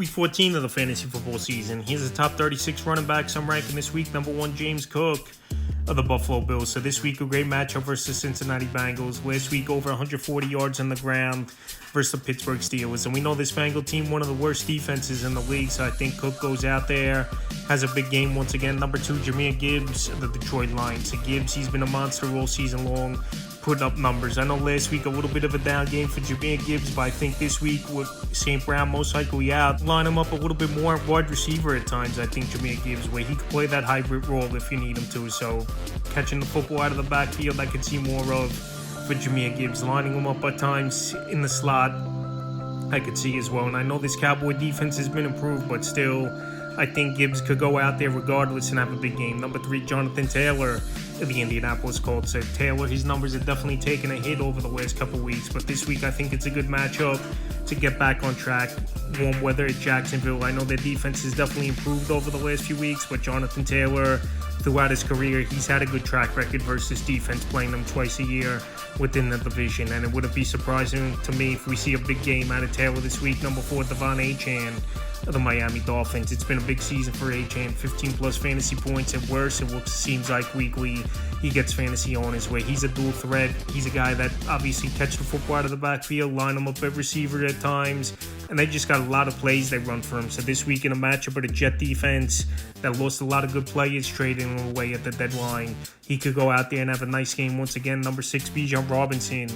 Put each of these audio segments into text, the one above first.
Week 14 of the fantasy football season. Here's the top 36 running backs I'm ranking this week. Number 1, James Cook of the Buffalo Bills. So this week, a great matchup versus the Cincinnati Bengals. Last week, over 140 yards on the ground versus the Pittsburgh Steelers. And we know this Bengal team, one of the worst defenses in the league. So I think Cook goes out there, has a big game once again. Number 2, Jahmyr Gibbs of the Detroit Lions. So Gibbs, he's been a monster all season long, putting up numbers. I know last week a little bit of a down game for Jahmyr Gibbs, but I think this week with St. Brown most likely out, line him up a little bit more wide receiver at times. I think Jahmyr Gibbs, where he could play that hybrid role if you need him to. So catching the football out of the backfield, I could see more of for Jahmyr Gibbs. Lining him up at times in the slot, I could see as well. And I know this Cowboy defense has been improved, but still, I think Gibbs could go out there regardless and have a big game. Number 3, Jonathan Taylor of the Indianapolis Colts. So Taylor, his numbers have definitely taken a hit over the last couple weeks, but this week I think it's a good matchup to get back on track. Warm weather at Jacksonville. I know their defense has definitely improved over the last few weeks, but Jonathan Taylor, throughout his career, he's had a good track record versus defense, playing them twice a year within the division. And it wouldn't be surprising to me if we see a big game out of Taylor this week. Number 4, Devon Achane of the Miami Dolphins. It's been a big season for Achane, 15 plus fantasy points. At worst, it seems like weekly he gets fantasy on his way. He's a dual threat. He's a guy that obviously catch the football out of the backfield, line him up at receiver at times, and they just got a lot of plays they run for him. So this week in a matchup with a Jet defense that lost a lot of good players trading away at the deadline, he could go out there and have a nice game once again. Number 6, Bijan Robinson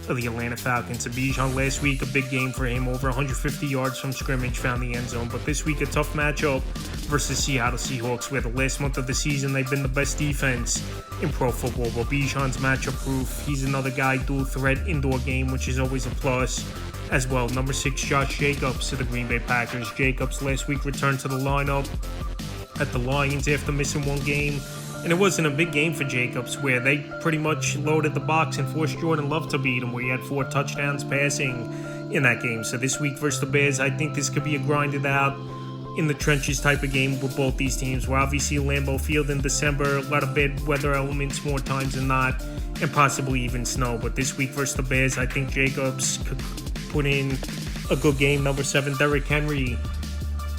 of the Atlanta Falcons. So Bijan last week, a big game for him, over 150 yards from scrimmage, found the end zone. But this week, a tough matchup versus Seattle Seahawks, where the last month of the season they've been the best defense in pro football. But Bijan's matchup proof. He's another guy, dual threat indoor game, which is always a plus as well. Number 6, Josh Jacobs of the Green Bay Packers. Jacobs last week returned to the lineup at the Lions after missing one game. And it wasn't a big game for Jacobs, where they pretty much loaded the box and forced Jordan Love to beat him, where he had 4 touchdowns passing in that game. So this week versus the Bears, I think this could be a grinded out, in the trenches type of game with both these teams. We're obviously Lambeau Field in December, a lot of bad weather elements more times than not, and possibly even snow. But this week versus the Bears, I think Jacobs could put in a good game. Number 7, Derrick Henry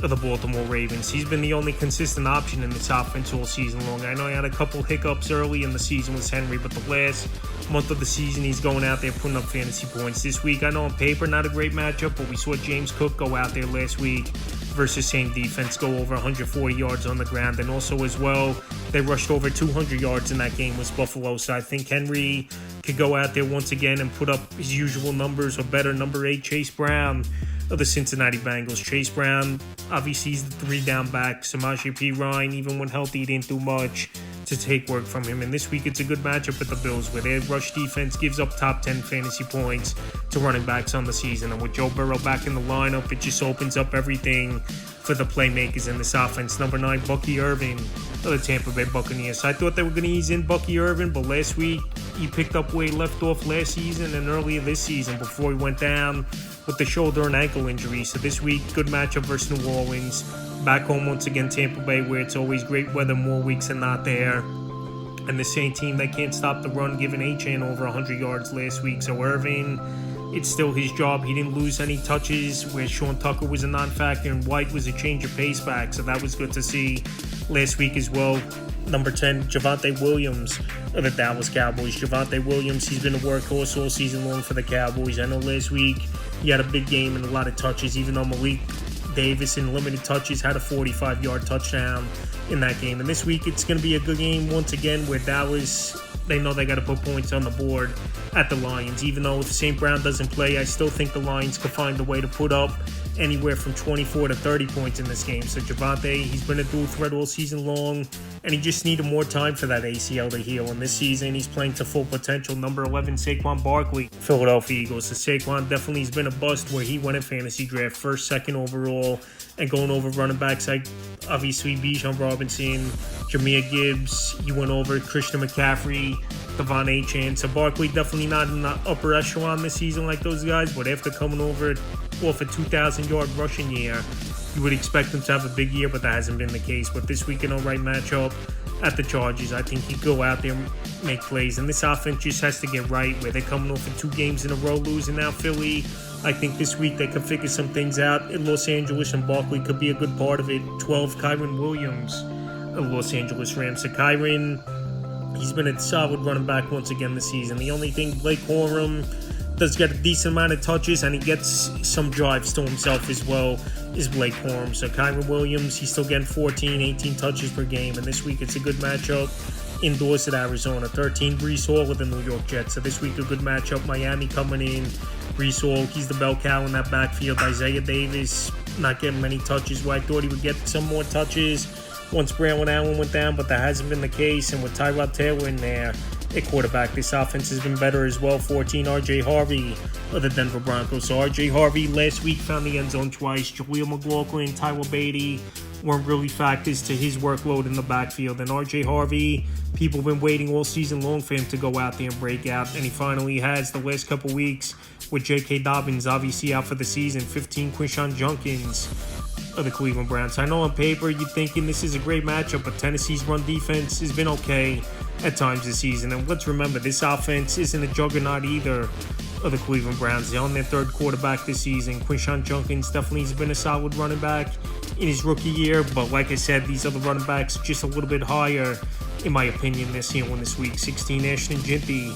of the Baltimore Ravens. He's been the only consistent option in this offense all season long. I know he had a couple hiccups early in the season with Henry, but the last month of the season, he's going out there putting up fantasy points. This week, I know on paper, not a great matchup, but we saw James Cook go out there last week versus same defense, go over 140 yards on the ground. And also as well, they rushed over 200 yards in that game with Buffalo. So I think Henry could go out there once again and put up his usual numbers or better. Number 8, Chase Brown of the Cincinnati Bengals. Chase Brown, obviously he's the 3-down back. Samaje Perine, even when healthy, he didn't do much to take work from him. And this week it's a good matchup with the Bills, where their rush defense gives up top 10 fantasy points to running backs on the season. And with Joe Burrow back in the lineup, it just opens up everything for the playmakers in this offense. Number 9, Bucky Irving of the Tampa Bay Buccaneers. So I thought they were going to ease in Bucky Irving, but last week he picked up where he left off last season and earlier this season before he went down with the shoulder and ankle injury. So this week, good matchup versus New Orleans. Back home once again, Tampa Bay, where it's always great weather more weeks than not there. And the same team that can't stop the run, giving Achane over 100 yards last week. So Irving, it's still his job. He didn't lose any touches, where Sean Tucker was a non-factor and White was a change of pace back. So that was good to see last week as well. Number 10, Javonte Williams of the Dallas Cowboys. Javonte Williams, he's been a workhorse all season long for the Cowboys. I know last week he had a big game and a lot of touches, even though Malik Davis in limited touches had a 45-yard touchdown in that game. And this week it's going to be a good game once again, where Dallas, they know they got to put points on the board at the Lions. Even though if St. Brown doesn't play, I still think the Lions could find a way to put up anywhere from 24 to 30 points in this game. So Javonte, he's been a dual threat all season long, and he just needed more time for that ACL to heal. And this season, he's playing to full potential. Number 11, Saquon Barkley, Philadelphia Eagles. So Saquon definitely has been a bust, where he went in fantasy draft first, second overall, and going over running backs like obviously Bijan Robinson, Jahmyr Gibbs. He went over Christian McCaffrey, Devon Achane. So Barkley definitely not in the upper echelon this season like those guys, but after coming over off a 2,000-yard rushing year, you would expect him to have a big year, but that hasn't been the case. But this week in a right matchup at the Chargers, I think he'd go out there and make plays. And this offense just has to get right, where they're coming off of 2 games in a row losing. Now Philly I think this week they could figure some things out in Los Angeles, and Barkley could be a good part of it. 12, Kyren Williams of Los Angeles Rams. So Kyren, he's been a solid running back once again this season. The only thing, Blake Corum does get a decent amount of touches, and he gets some drives to himself as well, is Blake Corum. So Kyren Williams, he's still getting 14, 18 touches per game, and this week it's a good matchup indoors at Arizona. 13, Breece Hall with the New York Jets. So this week a good matchup. Miami coming in. Breece Hall, he's the bell cow in that backfield. Isaiah Davis not getting many touches. Well, I thought he would get some more touches once Braylon Allen went down, but that hasn't been the case. And with Tyrod Taylor in there at quarterback, this offense has been better as well. 14, R.J. Harvey of the Denver Broncos. So R.J. Harvey last week found the end zone twice. Jaleel McLaughlin, Tyler Beatty weren't really factors to his workload in the backfield. And R.J. Harvey, people have been waiting all season long for him to go out there and break out, and he finally has the last couple weeks with J.K. Dobbins obviously out for the season. 15, Quinshon Judkins of the Cleveland Browns. I know on paper you're thinking this is a great matchup, but Tennessee's run defense has been okay at times this season. And let's remember, this offense isn't a juggernaut either of the Cleveland Browns. They're on their third quarterback this season. Quinshon Judkins definitely has been a solid running back in his rookie year, but like I said, these other running backs just a little bit higher, in my opinion, this year. This week. 16, Ashton Jeanty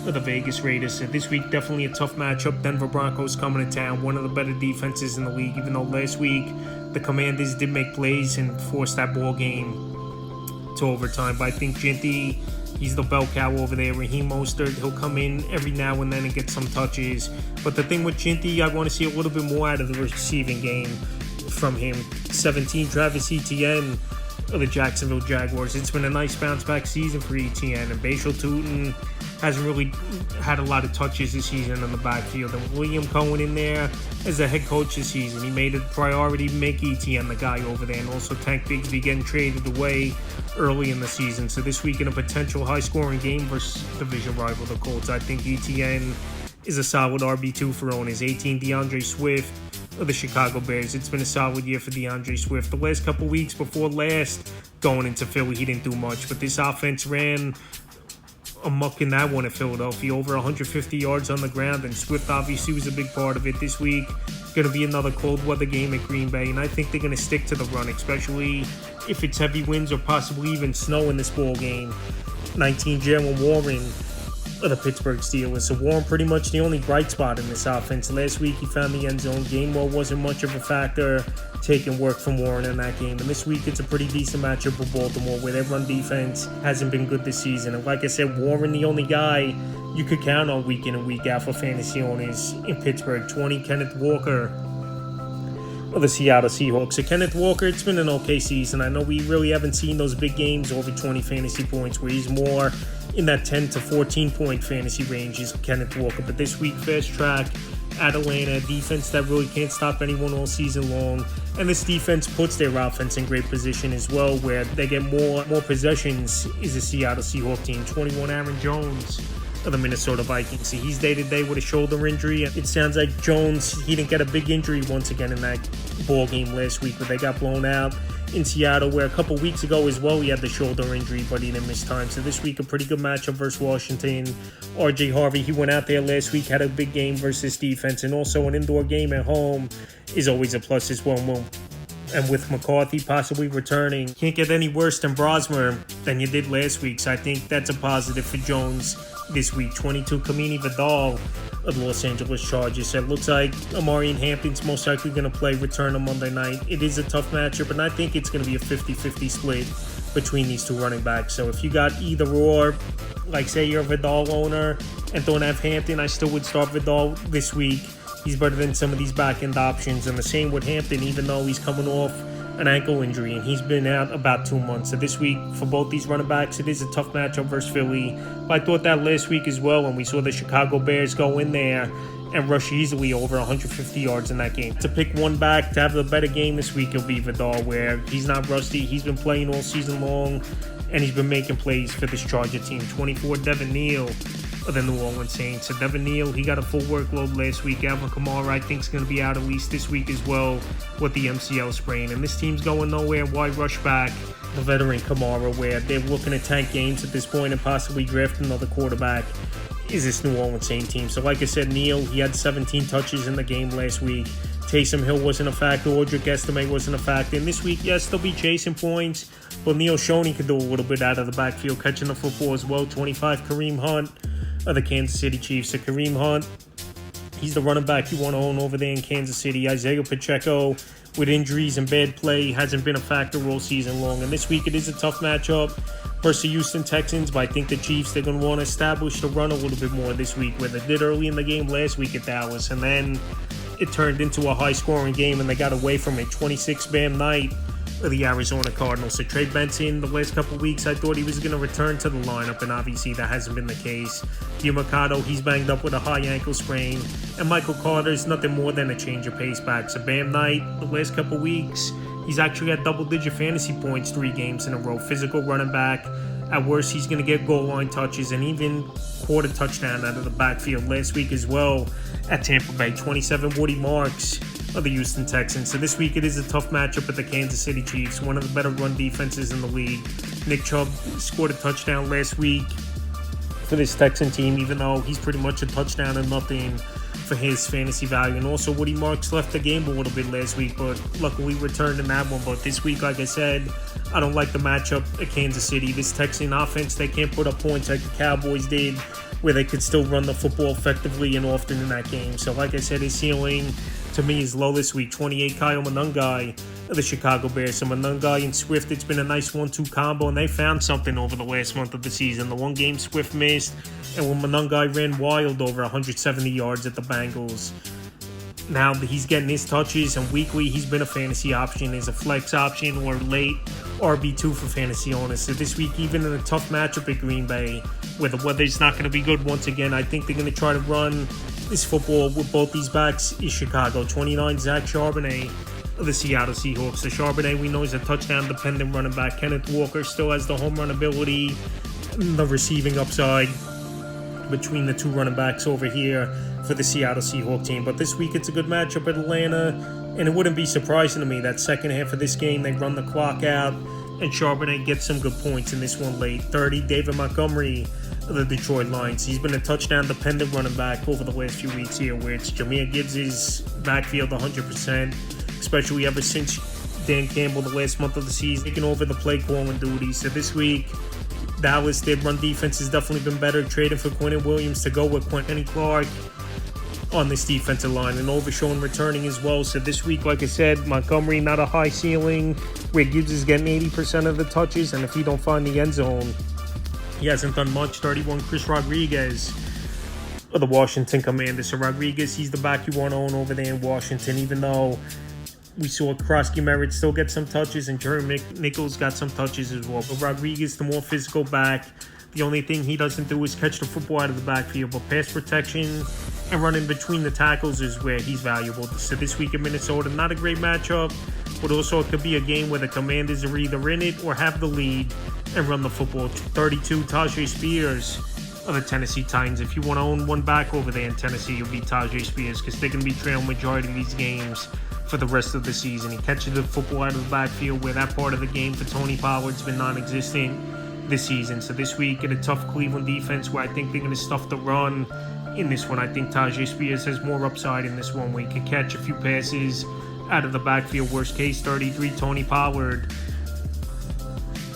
of the Vegas Raiders. So this week, definitely a tough matchup. Denver Broncos coming to town, one of the better defenses in the league, even though last week the Commanders did make plays and force that ball game to overtime. But I think Jeanty, he's the bell cow over there. Raheem Mostert, he'll come in every now and then and get some touches. But the thing with Jeanty, I want to see a little bit more out of the receiving game from him. 17, Travis Etienne of the Jacksonville Jaguars. It's been a nice bounce back season for Etienne, and Bashal Tutin hasn't really had a lot of touches this season in the backfield. And William Cohen in there as the head coach this season, he made it a priority to make Etienne the guy over there, and also Tank Bigsby getting traded away early in the season. So this week in a potential high-scoring game versus division rival the Colts, I think Etienne is a solid RB2 for owners. 18, DeAndre Swift of the Chicago Bears. It's been a solid year for DeAndre Swift. The last couple weeks before last, going into Philly, he didn't do much, but this offense ran amok in that one at Philadelphia, over 150 yards on the ground, and Swift obviously was a big part of it. This week, going to be another cold weather game at Green Bay, and I think they're going to stick to the run, especially if it's heavy winds or possibly even snow in this ball game. 19, Jaylen Warren of the Pittsburgh Steelers. So Warren pretty much the only bright spot in this offense. Last week he found the end zone. Gainwell wasn't much of a factor, taking work from Warren in that game. And this week it's a pretty decent matchup for Baltimore, where their run defense hasn't been good this season. And like I said, Warren the only guy you could count on week in and week out for fantasy owners in Pittsburgh. 20, Kenneth Walker of the Seattle Seahawks. So Kenneth Walker, it's been an okay season. I know we really haven't seen those big games over 20 fantasy points, where he's more in that 10 to 14 point fantasy range is Kenneth Walker. But this week, fast track at Atlanta, defense that really can't stop anyone all season long. And this defense puts their offense in great position as well, where they get more possessions is the Seattle Seahawks team. 21, Aaron Jones of the Minnesota Vikings. See, he's day-to-day with a shoulder injury. It sounds like Jones, he didn't get a big injury once again in that ball game last week, but they got blown out in Seattle, where a couple weeks ago as well he had the shoulder injury, but he didn't miss time. So this week a pretty good matchup versus Washington. R.J. Harvey, he went out there last week, had a big game versus defense, and also an indoor game at home is always a plus as well. And with McCarthy possibly returning, can't get any worse than Brosmer than you did last week. So I think that's a positive for Jones this week. 22, Kamini Vidal of the Los Angeles Chargers. So it looks like Amarian Hampton's most likely going to play return on Monday night. It is a tough matchup, and I think it's going to be a 50-50 split between these two running backs. So if you got either or, like say you're a Vidal owner and don't have Hampton, I still would start Vidal this week. He's better than some of these back-end options. And the same with Hampton, even though he's coming off an ankle injury, and he's been out about 2 months. So this week, for both these running backs, it is a tough matchup versus Philly. But I thought that last week as well, when we saw the Chicago Bears go in there and rush easily over 150 yards in that game. To pick one back to have a better game this week, it'll be Vidal, where he's not rusty. He's been playing all season long, and he's been making plays for this Charger team. 24, Devin Neal of the New Orleans Saints. So Devin Neal, he got a full workload last week. Alvin Kamara, I think, is going to be out at least this week as well with the MCL sprain. And this team's going nowhere. Why rush back the veteran Kamara, where they're looking to tank games at this point and possibly draft another quarterback is this New Orleans Saints team. So like I said, Neal, he had 17 touches in the game last week. Taysom Hill wasn't a factor. Audric Estime wasn't a factor. And this week, yes, they'll be chasing points. But Neal Shoney could do a little bit out of the backfield, catching the football as well. 25, Kareem Hunt of the Kansas City Chiefs. So Kareem Hunt, he's the running back you want to own over there in Kansas City. Isaiah Pacheco, with injuries and bad play, hasn't been a factor all season long. And this week, it is a tough matchup versus the Houston Texans. But I think the Chiefs, they're going to want to establish the run a little bit more this week, where they did early in the game last week at Dallas. And then it turned into a high-scoring game, and they got away from it. 26 Bam Knight of the Arizona Cardinals. So Trey Benson, the last couple of weeks, I thought he was going to return to the lineup, and obviously that hasn't been the case. Gio Mercado, he's banged up with a high ankle sprain, and Michael Carter's nothing more than a change of pace back. So Bam Knight, the last couple of weeks, he's actually had double-digit fantasy points 3 games in a row. Physical running back. At worst, he's going to get goal line touches and even quarter touchdown out of the backfield last week as well at Tampa Bay. 27 Woody Marks of the Houston Texans. So this week it is a tough matchup with the Kansas City Chiefs, one of the better run defenses in the league. Nick Chubb scored a touchdown last week for this Texan team, even though he's pretty much a touchdown and nothing for his fantasy value. And also Woody Marks left the game a little bit last week, but luckily returned in that one. But this week, like I said, I don't like the matchup at Kansas City. This Texan offense, they can't put up points like the Cowboys did, where they could still run the football effectively and often in that game. So like I said, his ceiling to me is low this week. 28, Kyle Monangai of the Chicago Bears. So Monangai and Swift, it's been a nice 1-2 combo, and they found something over the last month of the season. The one game Swift missed, and when Monangai ran wild over 170 yards at the Bengals. Now he's getting his touches, and weekly he's been a fantasy option, as a flex option or late RB2 for fantasy owners. So this week, even in a tough matchup at Green Bay, where the weather's not going to be good once again, I think they're going to try to run this football with both these backs is Chicago. 29, Zach Charbonnet of the Seattle Seahawks. So Charbonnet, we know, is a touchdown-dependent running back. Kenneth Walker still has the home run ability, the receiving upside between the two running backs over here for the Seattle Seahawks team. But this week it's a good matchup at Atlanta, and it wouldn't be surprising to me that second half of this game they run the clock out and Charbonnet gets some good points in this one late. 30, David Montgomery of the Detroit Lions. He's been a touchdown-dependent running back over the last few weeks here, where it's Jahmyr Gibbs' backfield 100%, especially ever since Dan Campbell the last month of the season taking over the play calling duties. So this week, Dallas, their run defense has definitely been better, trading for Quentin Williams to go with Quentin Clark on this defensive line, and Overshown returning as well. So this week, like I said, Montgomery not a high ceiling, where Gibbs is getting 80% of the touches, and if he don't find the end zone, he hasn't done much. 31, Chris Rodriguez of the Washington Commanders. So Rodriguez, he's the back you want to own over there in Washington, even though we saw Krosky Merritt still get some touches, and Jerry Nichols got some touches as well. But Rodriguez, the more physical back, the only thing he doesn't do is catch the football out of the backfield, but pass protection and running between the tackles is where he's valuable. So this week in Minnesota, not a great matchup, but also it could be a game where the Commanders are either in it or have the lead and run the football. 32, Tyjae Spears of the Tennessee Titans. If you want to own one back over there in Tennessee, you'll be Tyjae Spears, because they're going to be trailing majority of these games for the rest of the season. He catches the football out of the backfield, where that part of the game for Tony Pollard's been non-existent this season. So this week in a tough Cleveland defense, where I think they're going to stuff the run in this one, I think Tyjae Spears has more upside in this one, where he can catch a few passes out of the backfield. Worst case, 33, Tony Pollard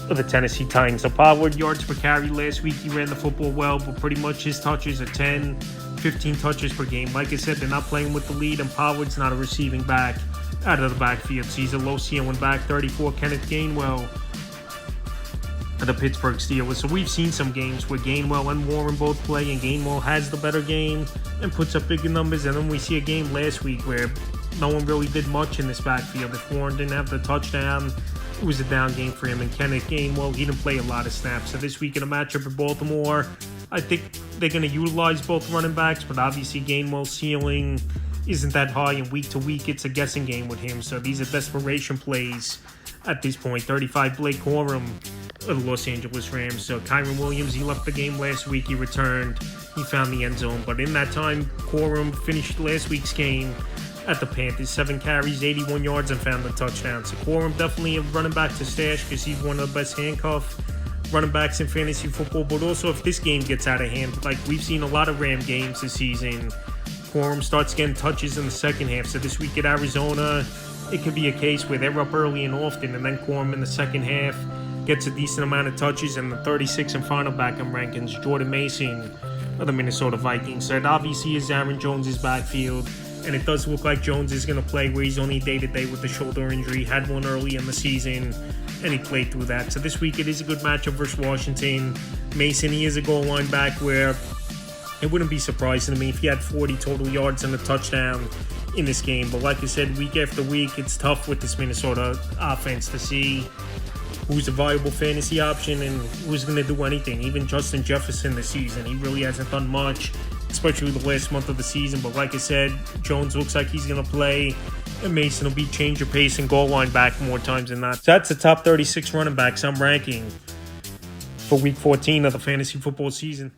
of the Tennessee Titans. So Pollard, yards per carry last week, he ran the football well, but pretty much his touches are 10, 15 touches per game. Like I said, they're not playing with the lead, and Pollard's not a receiving back out of the backfield, so he's a low ceiling back. 34, Kenneth Gainwell of the Pittsburgh Steelers. So we've seen some games where Gainwell and Warren both play, and Gainwell has the better game and puts up bigger numbers, and then we see a game last week where no one really did much in this backfield. If Warren didn't have the touchdown, it was a down game for him, and Kenneth Gainwell, he didn't play a lot of snaps. So this week in a matchup in Baltimore, I think they're going to utilize both running backs, but obviously Gainwell's ceiling isn't that high, and week to week it's a guessing game with him. So these are desperation plays at this point. 35, Blake Corum of the Los Angeles Rams. So Kyren Williams, he left the game last week, he returned, he found the end zone, but in that time, Corum finished last week's game at the Panthers, 7 carries, 81 yards, and found the touchdown. So Corum definitely a running back to stash, because he's one of the best handcuff running backs in fantasy football, but also if this game gets out of hand, like we've seen a lot of Ram games this season, Corum starts getting touches in the second half. So this week at Arizona, it could be a case where they're up early and often, and then Corum in the second half gets a decent amount of touches. And the 36 and final back in rankings, Jordan Mason of the Minnesota Vikings. So it obviously is Aaron Jones' backfield, and it does look like Jones is going to play where he's only day-to-day with the shoulder injury. Had one early in the season, and he played through that. So this week it is a good matchup versus Washington. Mason, he is a goal line back where it wouldn't be surprising to me if he had 40 total yards and a touchdown in this game. But like I said, week after week, it's tough with this Minnesota offense to see who's a viable fantasy option and who's going to do anything. Even Justin Jefferson this season, he really hasn't done much, especially the last month of the season. But like I said, Jones looks like he's going to play, and Mason will be change of pace and goal line back more times than not. So that's the top 36 running backs I'm ranking for week 14 of the fantasy football season.